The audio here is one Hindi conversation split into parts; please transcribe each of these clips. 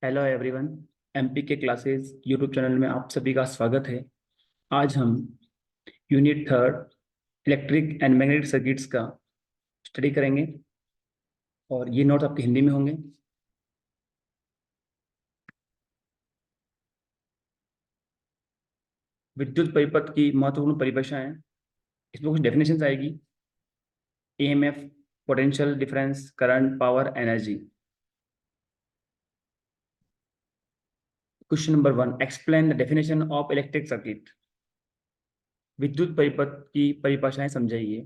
Hello everyone. एमपी के क्लासेस यूट्यूब चैनल में आप सभी का स्वागत है। आज हम unit third electric and magnetic circuits का स्टडी करेंगे और ये नोट आपके हिंदी में होंगे। विद्युत परिपथ की महत्वपूर्ण परिभाषाएं, इसमें कुछ डेफिनेशंस आएगी। EMF, potential difference, current, power, energy. Question number 1, explain the definition of electric circuit. विद्युत परिपथ की परिभाषाएं समझाइए।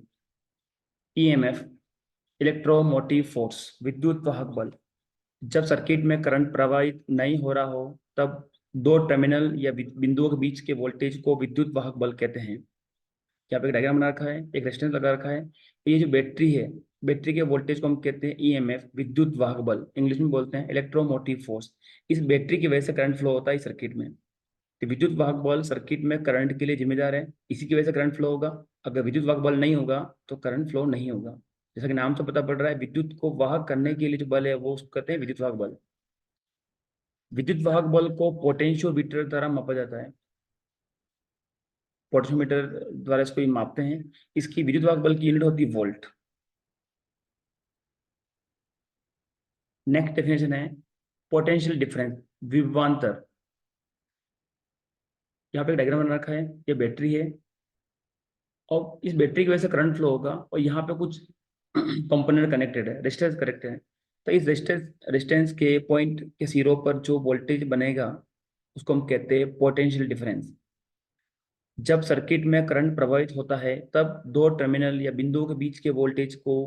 ईएमएफ, इलेक्ट्रोमोटिव फोर्स, विद्युत वाहक बल। जब सर्किट में करंट प्रवाहित नहीं हो रहा हो तब दो टर्मिनल या बिंदुओं के बीच के वोल्टेज को विद्युत वाहक बल कहते हैं। यहाँ पे एक डायग्राम बना रखा है, एक रेजिस्टेंस लगा रखा है। तो ये जो बैटरी है, बैटरी के वोल्टेज को हम कहते हैं ईएमएफ, विद्युत वाहक बल, इंग्लिश में बोलते हैं इलेक्ट्रोमोटिव फोर्स। इस बैटरी की वजह से करंट फ्लो होता है इस सर्किट में। तो विद्युत वाहक बल सर्किट में करंट के लिए जिम्मेदार है, इसी की वजह से करंट फ्लो होगा। अगर विद्युत वाहक बल नहीं होगा तो करंट फ्लो नहीं होगा। जैसा कि नाम से पता पड़ रहा है, विद्युत को वाहक करने के लिए जो बल है वो उसको कहते हैं विद्युत वाहक बल। विद्युत वाहक बल को पोटेंशियोमीटर द्वारा मापा जाता है। पोटेंशियोमीटर द्वारा इसको ही मापते हैं। इसकी विद्युत वाहक बल की यूनिट होती है वोल्ट। नेक्स्ट डेफिनेशन है पोटेंशियल डिफरेंस, विभवांतर। यहाँ पे एक डायग्राम बना रखा है, ये बैटरी है और इस बैटरी की वजह से करंट फ्लो होगा और यहाँ पे कुछ कंपोनेंट कनेक्टेड है, रेजिस्टेंस कनेक्टेड है। तो इस रेजिस्टेंस के पॉइंट के सिरों पर जो वोल्टेज बनेगा उसको हम कहते हैं पोटेंशियल डिफरेंस। जब सर्किट में करंट प्रवाहित होता है तब दो टर्मिनल या बिंदुओं के बीच के वोल्टेज को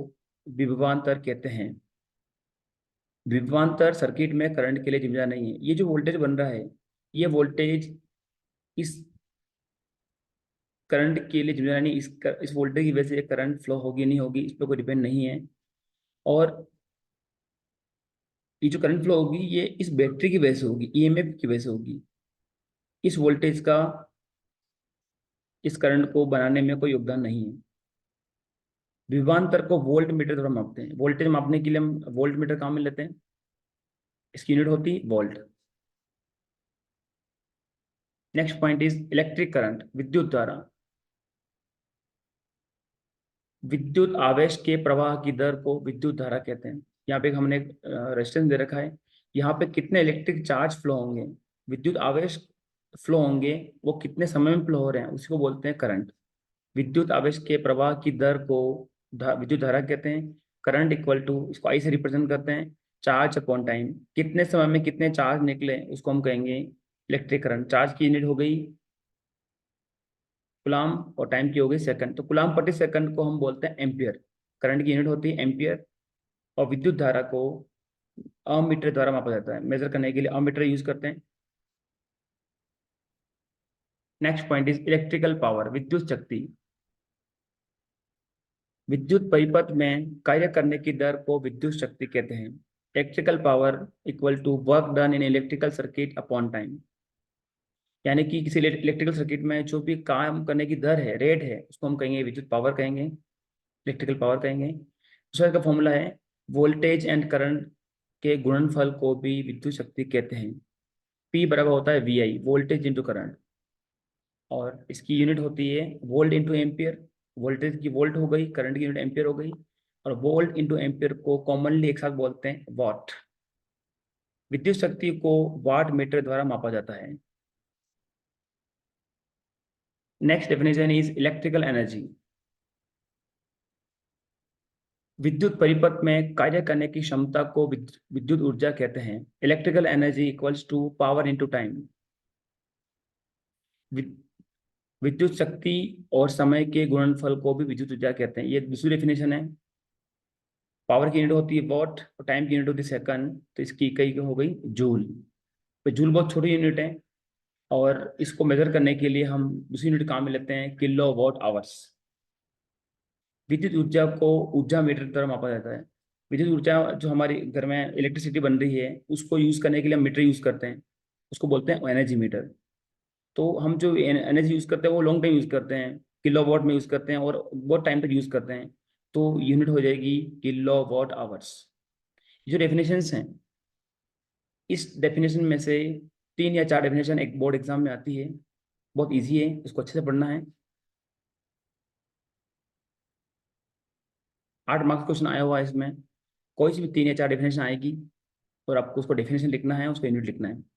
विभवांतर कहते हैं। विभवांतर सर्किट में करंट के लिए जिम्मेदार नहीं है। ये जो वोल्टेज बन रहा है, ये वोल्टेज इस करंट के लिए जिम्मेदार नहीं। इस वोल्टेज की वजह से करंट फ्लो होगी नहीं होगी इस पर कोई डिपेंड नहीं है। और ये जो करंट फ्लो होगी ये इस बैटरी की वजह से होगी, ईएमएफ की वजह से होगी। इस वोल्टेज का इस करंट को बनाने में कोई योगदान नहीं है। विभवांतर को वोल्ट मीटर द्वारा मापते हैं। वोल्टेज मापने के लिए हम वोल्ट मीटर काम में लेते हैं, इसकी यूनिट होती volt. Next point is electric current, विद्युत धारा। विद्युत आवेश के प्रवाह की दर को विद्युत धारा कहते हैं। यहाँ पे हमने एक रेजिस्टेंस दे रखा है, यहाँ पे कितने इलेक्ट्रिक चार्ज फ्लो होंगे, विद्युत आवेश फ्लो होंगे, वो कितने समय में फ्लो हो रहे हैं, उसी को बोलते हैं करंट। विद्युत आवेश के प्रवाह की दर को विद्युत धारा कहते हैं। करंट इक्वल टू, इसको आई से रिप्रेजेंट करते हैं, चार्ज अपॉन टाइम। कितने समय में कितने चार्ज निकले उसको हम कहेंगे इलेक्ट्रिक करंट। चार्ज की यूनिट हो गई कुलाम और टाइम की हो गई सेकंड। तो कुलाम प्रति सेकंड को हम बोलते हैं एम्पियर। करंट की यूनिट होती है एम्पियर। और विद्युत धारा को अमीटर द्वारा मापा जाता है, मेजर करने के लिए अमीटर यूज करते हैं। Next point is electrical power, विद्युत शक्ति। विद्युत परिपथ में कार्य करने की दर को विद्युत शक्ति कहते हैं। Electrical power equal to work done in electrical circuit upon time. यानी कि किसी इलेक्ट्रिकल सर्किट में जो भी काम करने की दर है, रेट है, उसको हम कहेंगे विद्युत पावर कहेंगे, इलेक्ट्रिकल पावर कहेंगे। दूसरा का फॉर्मूला है वोल्टेज एंड करंट के गुणनफल को भी विद्युत शक्ति कहते हैं। पी बराबर होता है V I, voltage into current, और इसकी यूनिट होती है वोल्ट इंटू एम्पियर। वोल्टेज की वोल्ट हो गई, करंट की यूनिट एम्पियर हो गई। और वोल्ट इंटू एम्पियर को कॉमनली एक साथ बोलते हैं वाट। विद्युत शक्ति को वाट मीटर द्वारा मापा जाता है। Next definition is electrical energy. विद्युत परिपथ में कार्य करने की क्षमता को विद्युत ऊर्जा कहते हैं। Electrical energy equals to power into time. विद्युत शक्ति और समय के गुणनफल को भी विद्युत ऊर्जा कहते हैं। ये दूसरी डेफिनेशन है। पावर की यूनिट होती है वॉट और टाइम की यूनिट होती है सेकंड, तो इसकी इकाई हो गई जूल। तो जूल बहुत छोटी यूनिट है और इसको मेजर करने के लिए हम दूसरी यूनिट काम में लेते हैं किलो वॉट आवर्स। विद्युत ऊर्जा को ऊर्जा मीटर द्वारा मापा जाता है। विद्युत ऊर्जा जो हमारी घर में इलेक्ट्रिसिटी बन रही है उसको यूज करने के लिए हम मीटर यूज करते हैं, उसको बोलते हैं एनर्जी मीटर। तो हम जो एनर्जी यूज करते हैं वो लॉन्ग टाइम यूज करते हैं, किलो वॉट में यूज करते हैं और बहुत टाइम तक यूज करते हैं। तो यूनिट हो जाएगी किलो वॉट आवर्स। जो डेफिनेशंस हैं इस डेफिनेशन में से 3 या 4 डेफिनेशन एक बोर्ड एग्जाम में आती है, बहुत इजी है, इसको अच्छे से पढ़ना है। 8 मार्क्स क्वेश्चन आया हुआ है इसमें, कोई सी भी 3 या 4 डेफिनेशन आएगी और आपको उसको डेफिनेशन लिखना है, उसको यूनिट लिखना है।